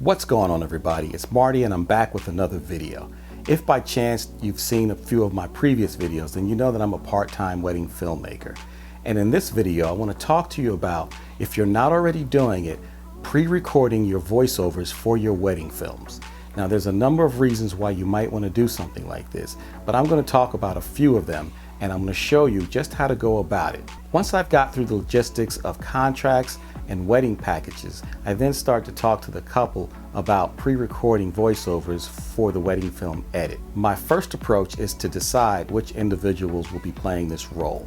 What's going on, everybody? It's Marty and I'm back with another video. If by chance you've seen a few of my previous videos, then you know that I'm a part-time wedding filmmaker. And in this video, I want to talk to you about, if you're not already doing it, pre-recording your voiceovers for your wedding films. Now, there's a number of reasons why you might want to do something like this, but I'm going to talk about a few of them, and I'm going to show you just how to go about it. Once I've got through the logistics of contracts and wedding packages, I then start to talk to the couple about pre-recording voiceovers for the wedding film edit. My first approach is to decide which individuals will be playing this role.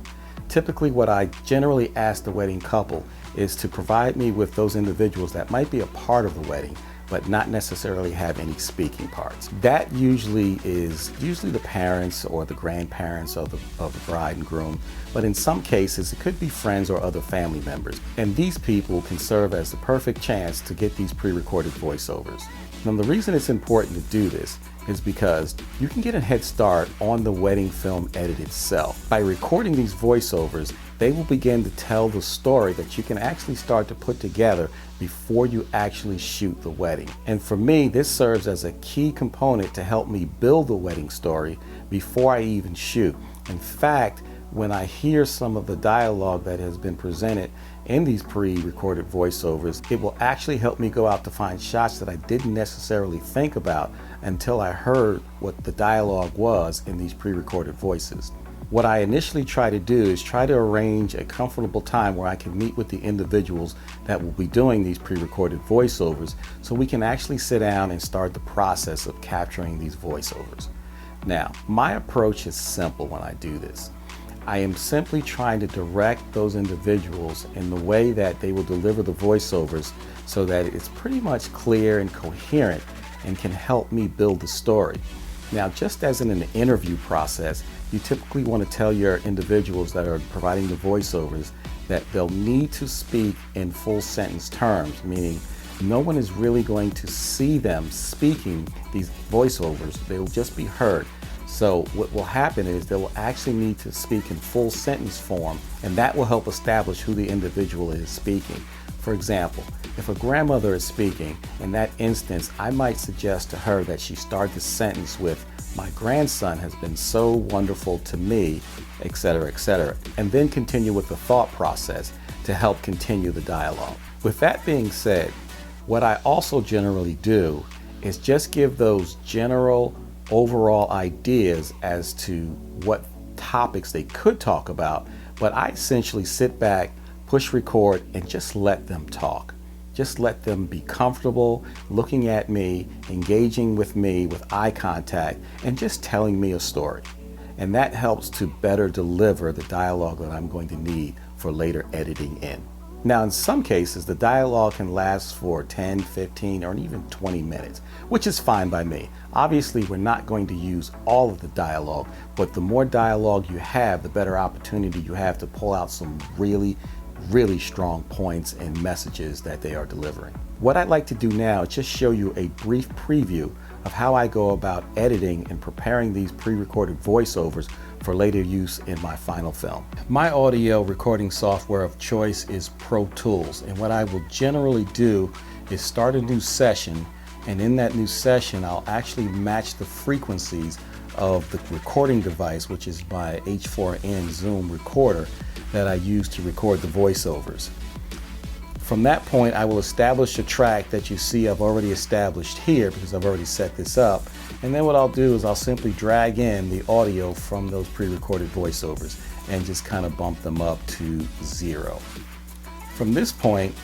Typically, what I generally ask the wedding couple is to provide me with those individuals that might be a part of the wedding, but not necessarily have any speaking parts. That usually is the parents or the grandparents of the bride and groom, but in some cases it could be friends or other family members. And these people can serve as the perfect chance to get these pre-recorded voiceovers. Now, the reason it's important to do this is because you can get a head start on the wedding film edit itself. By recording these voiceovers, they will begin to tell the story that you can actually start to put together before you actually shoot the wedding. And for me, this serves as a key component to help me build the wedding story before I even shoot. In fact, when I hear some of the dialogue that has been presented in these pre-recorded voiceovers, it will actually help me go out to find shots that I didn't necessarily think about until I heard what the dialogue was in these pre-recorded voices. What I initially try to do is try to arrange a comfortable time where I can meet with the individuals that will be doing these pre-recorded voiceovers so we can actually sit down and start the process of capturing these voiceovers. Now, my approach is simple when I do this. I am simply trying to direct those individuals in the way that they will deliver the voiceovers so that it's pretty much clear and coherent and can help me build the story. Now, just as in an interview process, you typically want to tell your individuals that are providing the voiceovers that they'll need to speak in full sentence terms, meaning no one is really going to see them speaking these voiceovers. They will just be heard. So what will happen is they will actually need to speak in full sentence form, and that will help establish who the individual is speaking. For example, if a grandmother is speaking, in that instance, I might suggest to her that she start the sentence with, "My grandson has been so wonderful to me," etc., etc., and then continue with the thought process to help continue the dialogue. With that being said, what I also generally do is just give those general overall ideas as to what topics they could talk about, but I essentially sit back, push record, and just let them talk. Just let them be comfortable looking at me, engaging with me with eye contact, and just telling me a story. And that helps to better deliver the dialogue that I'm going to need for later editing in. Now, in some cases, the dialogue can last for 10, 15, or even 20 minutes, which is fine by me. Obviously, we're not going to use all of the dialogue, but the more dialogue you have, the better opportunity you have to pull out some really strong points and messages that they are delivering. What I'd like to do now is just show you a brief preview of how I go about editing and preparing these pre-recorded voiceovers for later use in my final film. My audio recording software of choice is Pro Tools, and what I will generally do is start a new session, and in that new session I'll actually match the frequencies of the recording device, which is my H4n Zoom recorder that I use to record the voiceovers. From that point, I will establish a track that you see I've already established here because I've already set this up. And then what I'll do is I'll simply drag in the audio from those pre-recorded voiceovers and just kind of bump them up to 0. From this point,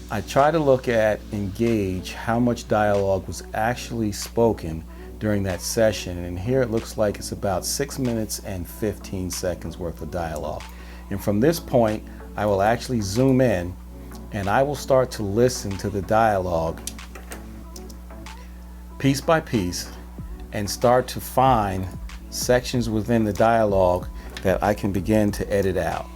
I try to look at and gauge how much dialogue was actually spoken during that session. And here it looks like it's about 6 minutes and 15 seconds worth of dialogue. And from this point, I will actually zoom in and I will start to listen to the dialogue piece by piece and start to find sections within the dialogue that I can begin to edit out.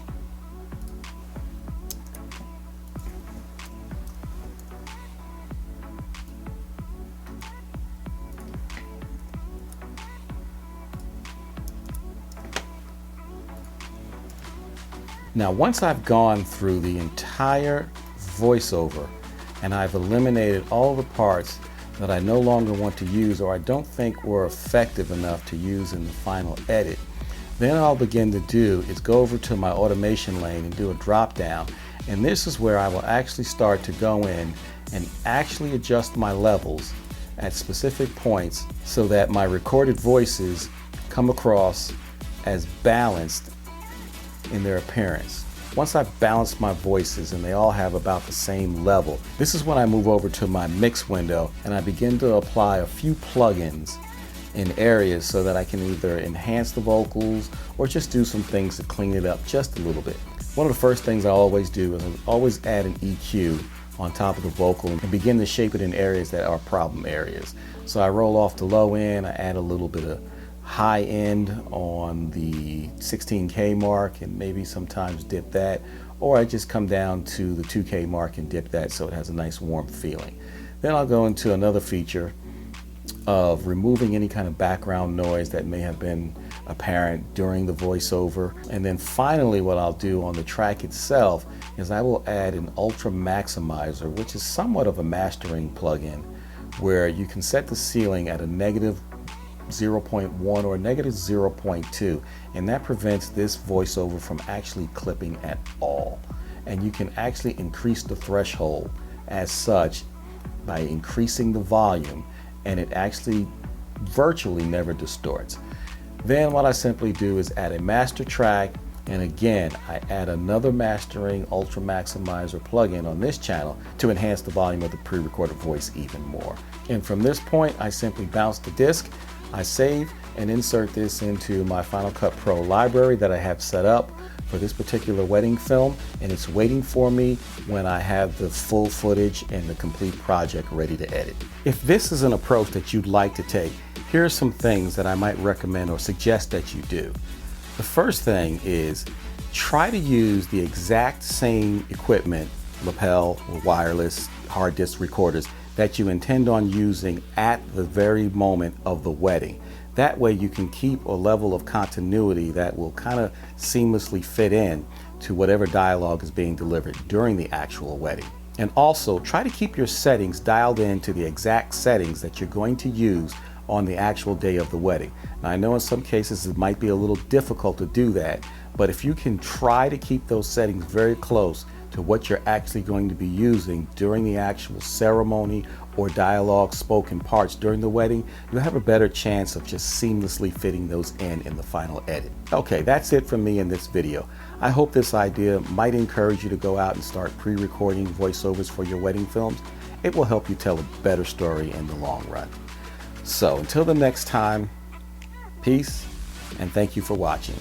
Now, once I've gone through the entire voiceover, and I've eliminated all the parts that I no longer want to use or I don't think were effective enough to use in the final edit, then I'll begin to do is go over to my automation lane and do a drop down, and this is where I will actually start to go in and actually adjust my levels at specific points so that my recorded voices come across as balanced in their appearance. Once I've balanced my voices and they all have about the same level, this is when I move over to my mix window and I begin to apply a few plugins in areas so that I can either enhance the vocals or just do some things to clean it up just a little bit. One of the first things I always do is I always add an EQ on top of the vocal and begin to shape it in areas that are problem areas. So I roll off the low end, I add a little bit of high end on the 16K mark and maybe sometimes dip that, or I just come down to the 2K mark and dip that so it has a nice warm feeling. Then I'll go into another feature of removing any kind of background noise that may have been apparent during the voiceover. And then finally what I'll do on the track itself is I will add an ultra maximizer, which is somewhat of a mastering plugin where you can set the ceiling at a negative 0.1 or negative 0.2, and that prevents this voiceover from actually clipping at all. And you can actually increase the threshold as such by increasing the volume, and it actually virtually never distorts. Then what I simply do is add a master track, and again I add another mastering ultra maximizer plugin on this channel to enhance the volume of the pre-recorded voice even more. And from this point I simply bounce the disc, I save and insert this into my Final Cut Pro library that I have set up for this particular wedding film, and it's waiting for me when I have the full footage and the complete project ready to edit. If this is an approach that you'd like to take, here are some things that I might recommend or suggest that you do. The first thing is try to use the exact same equipment, lapel or wireless hard disk recorders, that you intend on using at the very moment of the wedding. That way you can keep a level of continuity that will kind of seamlessly fit in to whatever dialogue is being delivered during the actual wedding. And also try to keep your settings dialed in to the exact settings that you're going to use on the actual day of the wedding. Now, I know in some cases it might be a little difficult to do that, but if you can try to keep those settings very close to what you're actually going to be using during the actual ceremony or dialogue spoken parts during the wedding, you'll have a better chance of just seamlessly fitting those in the final edit. Okay, that's it from me in this video. I hope this idea might encourage you to go out and start pre-recording voiceovers for your wedding films. It will help you tell a better story in the long run. So until the next time, peace and thank you for watching.